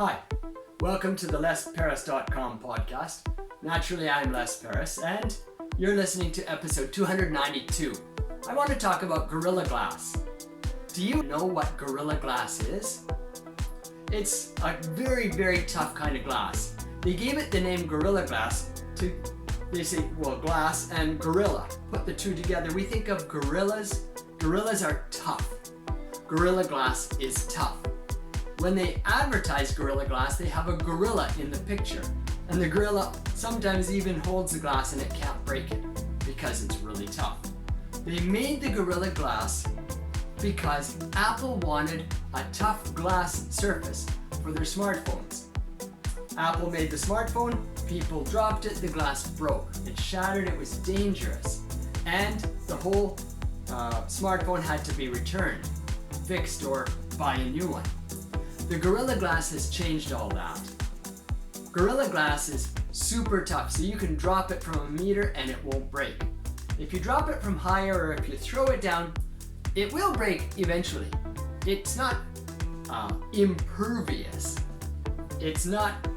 Hi, welcome to the LesParis.com podcast. Naturally, I'm Les Paris, and you're listening to episode 292. I want to talk about Gorilla Glass. Do you know what Gorilla Glass is? It's a very, very tough kind of glass. They gave it the name Gorilla Glass to, they say, well, glass and gorilla. Put the two together, we think of gorillas. Gorillas are tough. Gorilla Glass is tough. When they advertise Gorilla Glass, they have a gorilla in the picture. And the gorilla sometimes even holds the glass and it can't break it because it's really tough. They made the Gorilla Glass because Apple wanted a tough glass surface for their smartphones. Apple made the smartphone, people dropped it, the glass broke. It shattered, it was dangerous. And the whole smartphone had to be returned, fixed, or buy a new one. The Gorilla Glass has changed all that. Gorilla Glass is super tough, so you can drop it from a meter and it won't break. If you drop it from higher or if you throw it down, it will break eventually. It's not impervious. It's not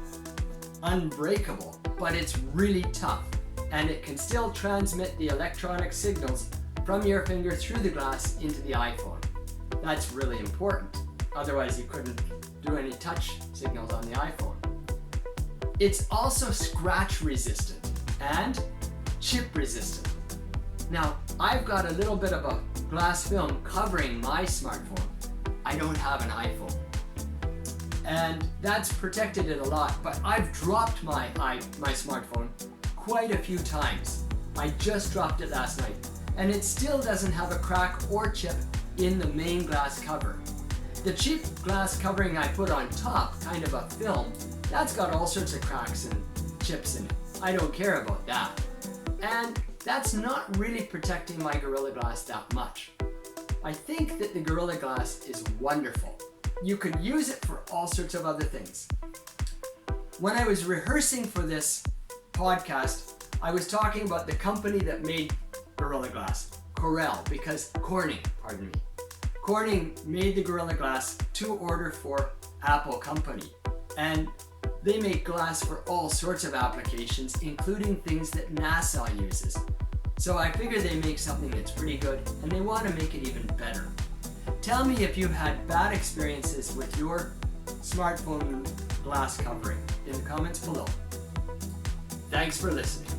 unbreakable, but it's really tough. And it can still transmit the electronic signals from your finger through the glass into the iPhone. That's really important. Otherwise, you couldn't do any touch signals on the iPhone. It's also scratch resistant and chip resistant. Now, I've got a little bit of a glass film covering my smartphone. I don't have an iPhone. And that's protected it a lot, but I've dropped my smartphone quite a few times. I just dropped it last night, and it still doesn't have a crack or chip in the main glass cover. The cheap glass covering I put on top, kind of a film, that's got all sorts of cracks and chips in it. I don't care about that. And that's not really protecting my Gorilla Glass that much. I think that the Gorilla Glass is wonderful. You could use it for all sorts of other things. When I was rehearsing for this podcast, I was talking about the company that made Gorilla Glass, Corning made the Gorilla Glass to order for Apple company. And they make glass for all sorts of applications, including things that NASA uses. So I figure they make something that's pretty good, and they want to make it even better. Tell me if you've had bad experiences with your smartphone glass covering in the comments below. Thanks for listening.